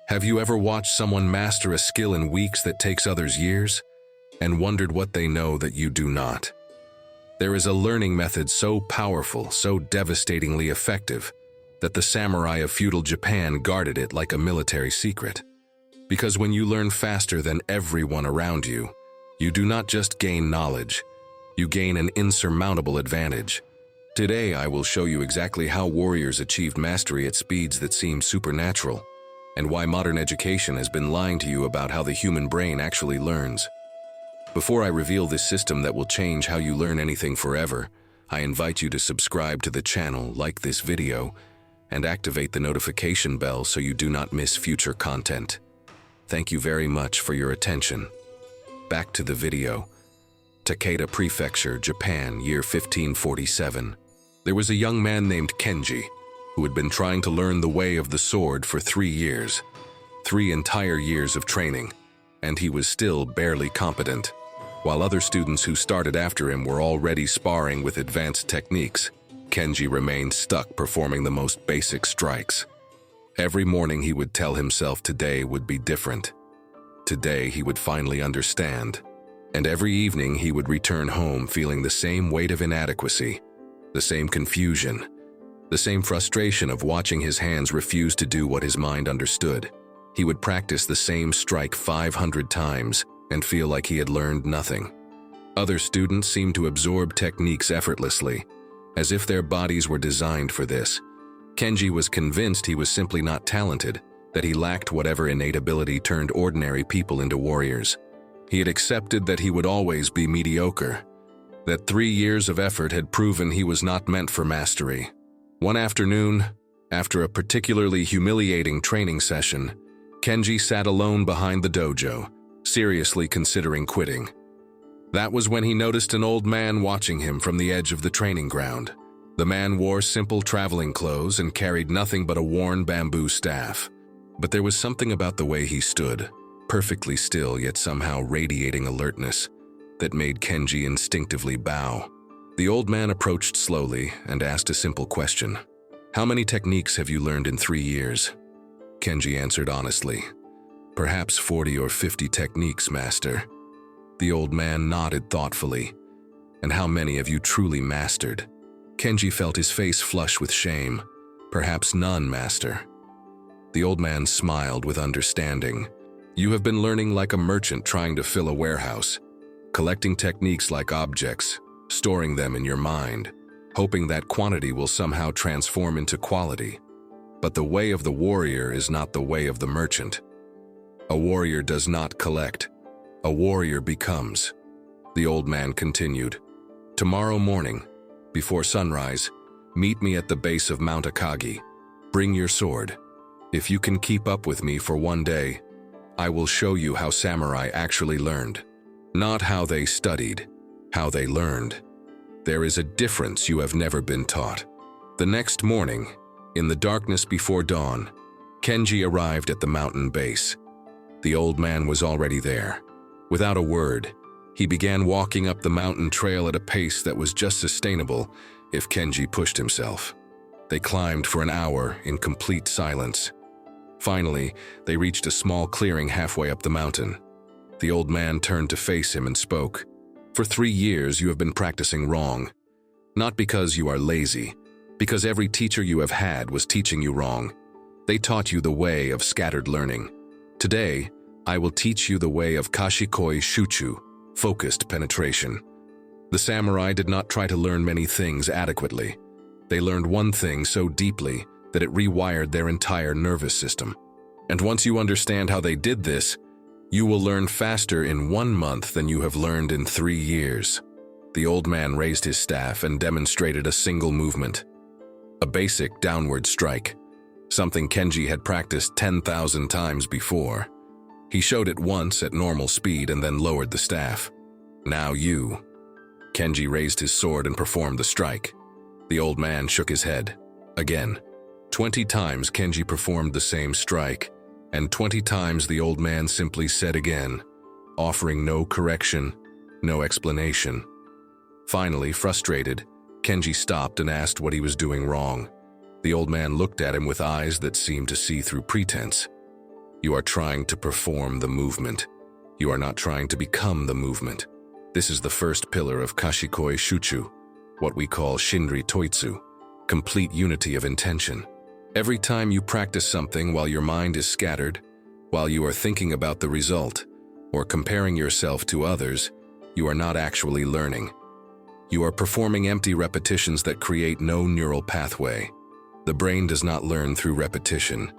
Have you ever watched someone master a skill in weeks that takes others years, and wondered what they know that you do not? There is a learning method so powerful, so devastatingly effective, that the samurai of feudal Japan guarded it like a military secret. Because when you learn faster than everyone around you, you do not just gain knowledge, you gain an insurmountable advantage. Today I will show you exactly how warriors achieved mastery at speeds that seem supernatural, and why modern education has been lying to you about how the human brain actually learns. Before I reveal this system that will change how you learn anything forever, I invite you to subscribe to the channel, like this video, and activate the notification bell so you do not miss future content. Thank you very much for your attention. Back to the video. Takeda Prefecture, Japan, year 1547. There was a young man named Kenji, who had been trying to learn the way of the sword for 3 years. 3 entire years of training, and he was still barely competent. While other students who started after him were already sparring with advanced techniques, Kenji remained stuck performing the most basic strikes. Every morning he would tell himself today would be different. Today he would finally understand. And every evening he would return home feeling the same weight of inadequacy, the same confusion, the same frustration of watching his hands refuse to do what his mind understood. He would practice the same strike 500 times and feel like he had learned nothing. Other students seemed to absorb techniques effortlessly, as if their bodies were designed for this. Kenji was convinced he was simply not talented, that he lacked whatever innate ability turned ordinary people into warriors. He had accepted that he would always be mediocre, that 3 years of effort had proven he was not meant for mastery. One afternoon, after a particularly humiliating training session, Kenji sat alone behind the dojo, seriously considering quitting. That was when he noticed an old man watching him from the edge of the training ground. The man wore simple traveling clothes and carried nothing but a worn bamboo staff. But there was something about the way he stood, perfectly still yet somehow radiating alertness, that made Kenji instinctively bow. The old man approached slowly and asked a simple question. "How many techniques have you learned in 3 years?" Kenji answered honestly. "Perhaps 40 or 50 techniques, master." The old man nodded thoughtfully. "And how many have you truly mastered?" Kenji felt his face flush with shame. "Perhaps none, master." The old man smiled with understanding. "You have been learning like a merchant trying to fill a warehouse, collecting techniques like objects, storing them in your mind, hoping that quantity will somehow transform into quality. But the way of the warrior is not the way of the merchant. A warrior does not collect. A warrior becomes." The old man continued. "Tomorrow morning, before sunrise, meet me at the base of Mount Akagi. Bring your sword. If you can keep up with me for 1 day, I will show you how samurai actually learned. Not how they studied, how they learned. There is a difference you have never been taught." The next morning, in the darkness before dawn, Kenji arrived at the mountain base. The old man was already there. Without a word, he began walking up the mountain trail at a pace that was just sustainable if Kenji pushed himself. They climbed for an hour in complete silence. Finally, they reached a small clearing halfway up the mountain. The old man turned to face him and spoke. "For 3 years you have been practicing wrong. Not because you are lazy, because every teacher you have had was teaching you wrong. They taught you the way of scattered learning. Today, I will teach you the way of kashikoi shuchu, focused penetration." The samurai did not try to learn many things adequately. They learned one thing so deeply that it rewired their entire nervous system. And once you understand how they did this, you will learn faster in 1 month than you have learned in 3 years. The old man raised his staff and demonstrated a single movement. A basic downward strike, something Kenji had practiced 10,000 times before. He showed it once at normal speed and then lowered the staff. "Now you." Kenji raised his sword and performed the strike. The old man shook his head. Again. 20 times Kenji performed the same strike, and 20 times the old man simply said again, offering no correction, no explanation. Finally, frustrated, Kenji stopped and asked what he was doing wrong. The old man looked at him with eyes that seemed to see through pretense. You are trying to perform the movement. You are not trying to become the movement. This is the first pillar of Kashikoi Shuchu, what we call Shinri Toitsu, complete unity of intention. Every time you practice something while your mind is scattered, while you are thinking about the result, or comparing yourself to others, you are not actually learning. You are performing empty repetitions that create no neural pathway. The brain does not learn through repetition.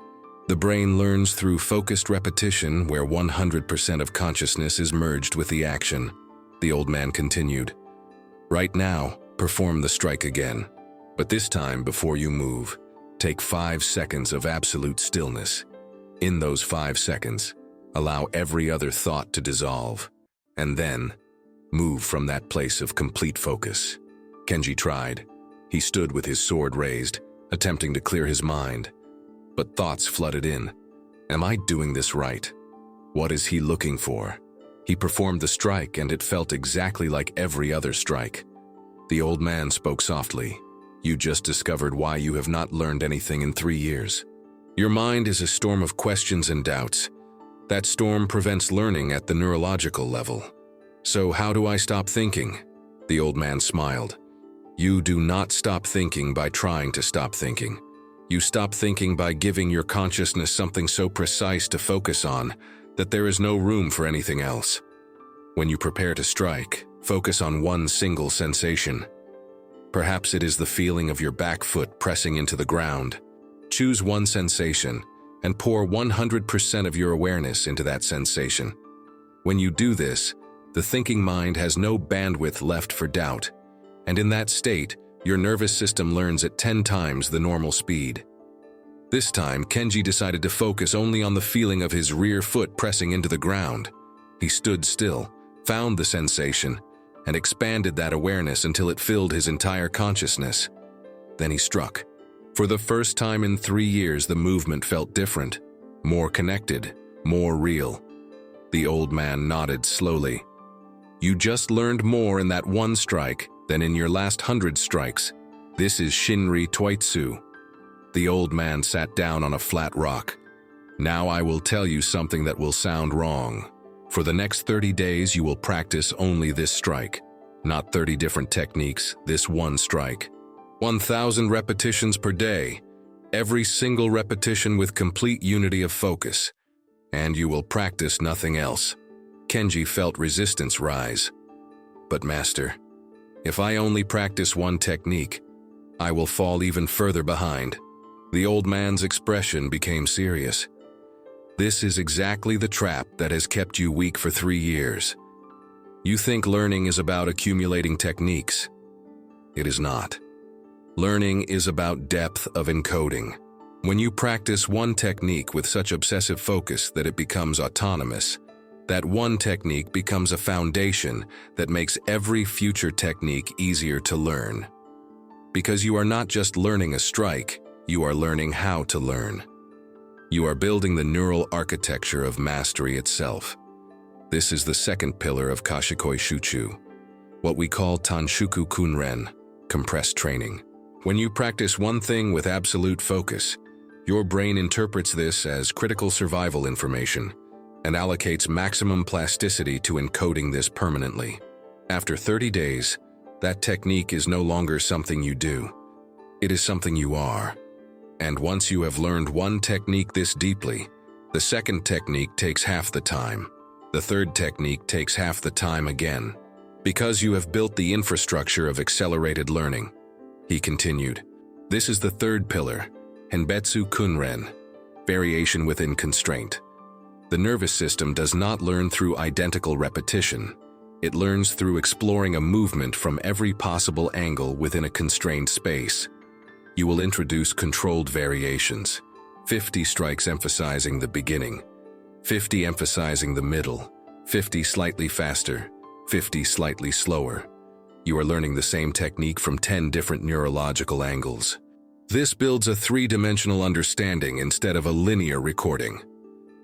The brain learns through focused repetition where 100% of consciousness is merged with the action. The old man continued. Right now, perform the strike again. But this time, before you move, take 5 seconds of absolute stillness. In those 5 seconds, allow every other thought to dissolve, and then move from that place of complete focus. Kenji tried. He stood with his sword raised, attempting to clear his mind. But thoughts flooded in. Am I doing this right? What is he looking for? He performed the strike and it felt exactly like every other strike. The old man spoke softly. You just discovered why you have not learned anything in 3 years. Your mind is a storm of questions and doubts. That storm prevents learning at the neurological level. So how do I stop thinking? The old man smiled. You do not stop thinking by trying to stop thinking. You stop thinking by giving your consciousness something so precise to focus on that there is no room for anything else. When you prepare to strike, focus on one single sensation. Perhaps it is the feeling of your back foot pressing into the ground. Choose one sensation and pour 100% of your awareness into that sensation. When you do this, the thinking mind has no bandwidth left for doubt, and in that state, your nervous system learns at 10 times the normal speed. This time, Kenji decided to focus only on the feeling of his rear foot pressing into the ground. He stood still, found the sensation, and expanded that awareness until it filled his entire consciousness. Then he struck. For the first time in 3 years, the movement felt different, more connected, more real. The old man nodded slowly. You just learned more in that one strike than in your last 100 strikes. This is Shinri Toitsu. The old man sat down on a flat rock. Now I will tell you something that will sound wrong. For the next 30 days, you will practice only this strike. Not 30 different techniques, this one strike. 1,000 repetitions per day. Every single repetition with complete unity of focus. And you will practice nothing else. Kenji felt resistance rise. But master, if I only practice one technique, I will fall even further behind. The old man's expression became serious. This is exactly the trap that has kept you weak for 3 years. You think learning is about accumulating techniques. It is not. Learning is about depth of encoding. When you practice one technique with such obsessive focus that it becomes autonomous, that one technique becomes a foundation that makes every future technique easier to learn. Because you are not just learning a strike, you are learning how to learn. You are building the neural architecture of mastery itself. This is the second pillar of Kashikoi Shuchu, what we call Tanshuku Kunren, compressed training. When you practice one thing with absolute focus, your brain interprets this as critical survival information and allocates maximum plasticity to encoding this permanently. After 30 days, that technique is no longer something you do. It is something you are. And once you have learned one technique this deeply, the second technique takes half the time. The third technique takes half the time again, because you have built the infrastructure of accelerated learning. He continued, this is the third pillar, Henbetsu Kunren, variation within constraint. The nervous system does not learn through identical repetition. It learns through exploring a movement from every possible angle within a constrained space. You will introduce controlled variations, 50 strikes emphasizing the beginning, 50 emphasizing the middle, 50 slightly faster, 50 slightly slower. You are learning the same technique from 10 different neurological angles. This builds a 3-dimensional understanding instead of a linear recording.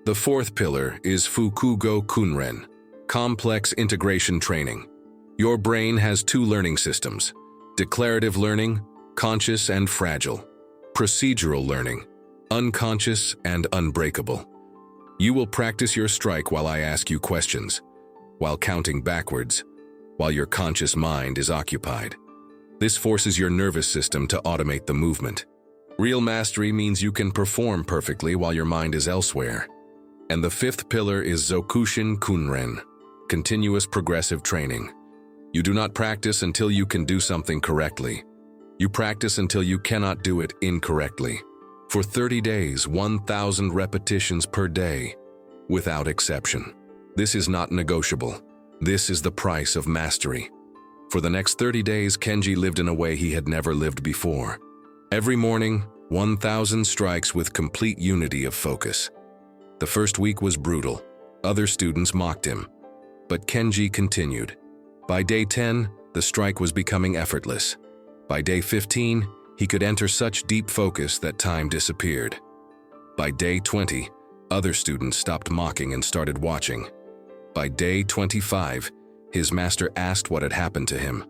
The fourth pillar is Fukugo Kunren, complex integration training. Your brain has 2 learning systems, declarative learning, conscious and fragile, procedural learning, unconscious and unbreakable. You will practice your strike while I ask you questions, while counting backwards, while your conscious mind is occupied. This forces your nervous system to automate the movement. Real mastery means you can perform perfectly while your mind is elsewhere. And the fifth pillar is Zokushin Kunren, continuous progressive training. You do not practice until you can do something correctly. You practice until you cannot do it incorrectly. For 30 days, 1,000 repetitions per day, without exception. This is not negotiable. This is the price of mastery. For the next 30 days, Kenji lived in a way he had never lived before. Every morning, 1,000 strikes with complete unity of focus. The first week was brutal. Other students mocked him. But Kenji continued. By day 10, the strike was becoming effortless. By day 15, he could enter such deep focus that time disappeared. By day 20, other students stopped mocking and started watching. By day 25, his master asked what had happened to him.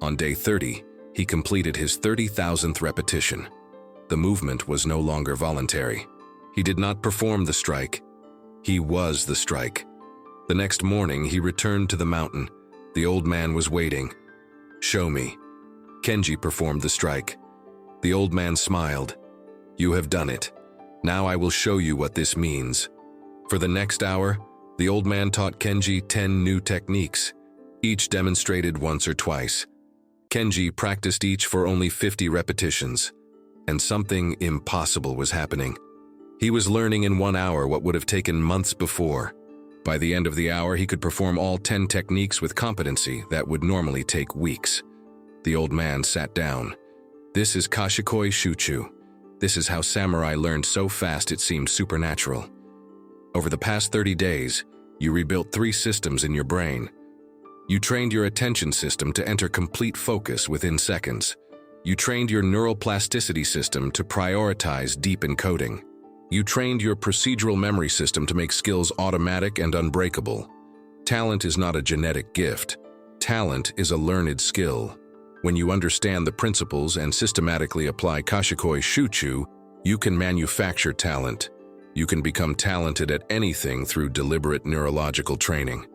On day 30, he completed his 30,000th repetition. The movement was no longer voluntary. He did not perform the strike. He was the strike. The next morning, he returned to the mountain. The old man was waiting. "Show me." Kenji performed the strike. The old man smiled. "You have done it. Now I will show you what this means." For the next hour, the old man taught Kenji 10 new techniques, each demonstrated once or twice. Kenji practiced each for only 50 repetitions, and something impossible was happening. He was learning in 1 hour what would have taken months before. By the end of the hour, he could perform all 10 techniques with competency that would normally take weeks. The old man sat down. "This is Kashikoi Shuchu. This is how samurai learned so fast it seemed supernatural. Over the past 30 days, you rebuilt 3 systems in your brain. You trained your attention system to enter complete focus within seconds. You trained your neural plasticity system to prioritize deep encoding. You trained your procedural memory system to make skills automatic and unbreakable. Talent is not a genetic gift. Talent is a learned skill. When you understand the principles and systematically apply Kashikoi Shuchu, you can manufacture talent. You can become talented at anything through deliberate neurological training."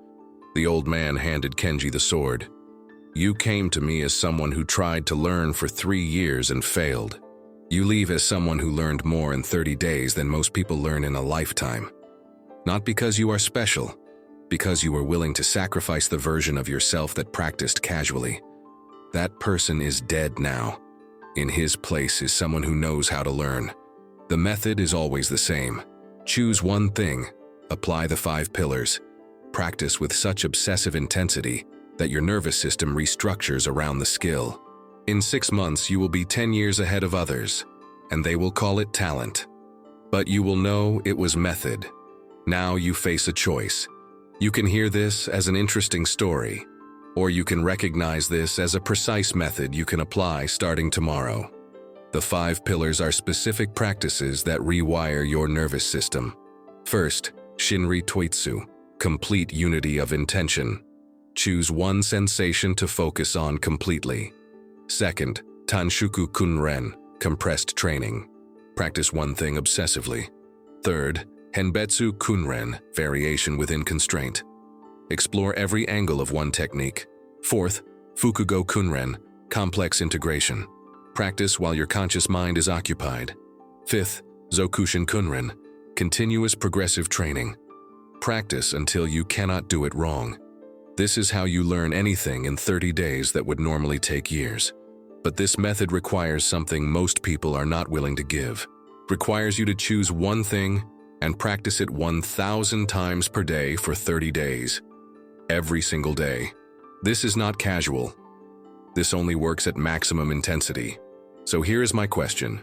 The old man handed Kenji the sword. "You came to me as someone who tried to learn for 3 years and failed. You leave as someone who learned more in 30 days than most people learn in a lifetime. Not because you are special, because you were willing to sacrifice the version of yourself that practiced casually. That person is dead now. In his place is someone who knows how to learn. The method is always the same. Choose one thing, apply the 5 pillars, practice with such obsessive intensity that your nervous system restructures around the skill. In 6 months, you will be 10 years ahead of others, and they will call it talent. But you will know it was method. Now you face a choice. You can hear this as an interesting story, or you can recognize this as a precise method you can apply starting tomorrow. The 5 pillars are specific practices that rewire your nervous system. First, Shinri Toitsu, complete unity of intention. Choose one sensation to focus on completely. Second, Tanshuku Kunren, compressed training. Practice one thing obsessively. Third, Henbetsu Kunren, variation within constraint. Explore every angle of one technique. Fourth, Fukugo Kunren, complex integration. Practice while your conscious mind is occupied. Fifth, Zokushin Kunren, continuous progressive training. Practice until you cannot do it wrong. This is how you learn anything in 30 days that would normally take years. But this method requires something most people are not willing to give. Requires you to choose one thing and practice it 1,000 times per day for 30 days. Every single day. This is not casual. This only works at maximum intensity. So here is my question.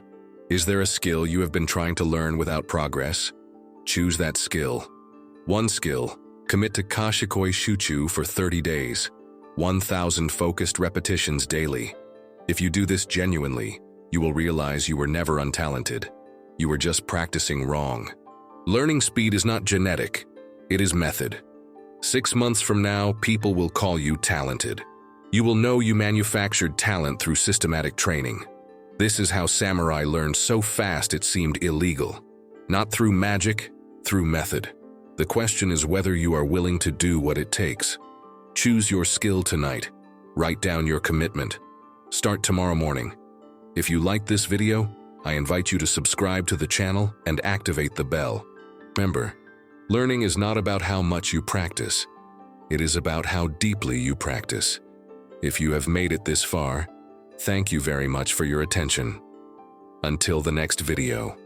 Is there a skill you have been trying to learn without progress? Choose that skill. One skill. Commit to Kashikoi Shuchu for 30 days, 1,000 focused repetitions daily. If you do this genuinely, you will realize you were never untalented. You were just practicing wrong. Learning speed is not genetic, it is method. 6 months from now, people will call you talented. You will know you manufactured talent through systematic training. This is how samurai learned so fast it seemed illegal. Not through magic, through method. The question is whether you are willing to do what it takes. Choose your skill tonight. Write down your commitment. Start tomorrow morning. If you like this video, I invite you to subscribe to the channel and activate the bell. Remember, learning is not about how much you practice. It is about how deeply you practice. If you have made it this far, thank you very much for your attention. Until the next video.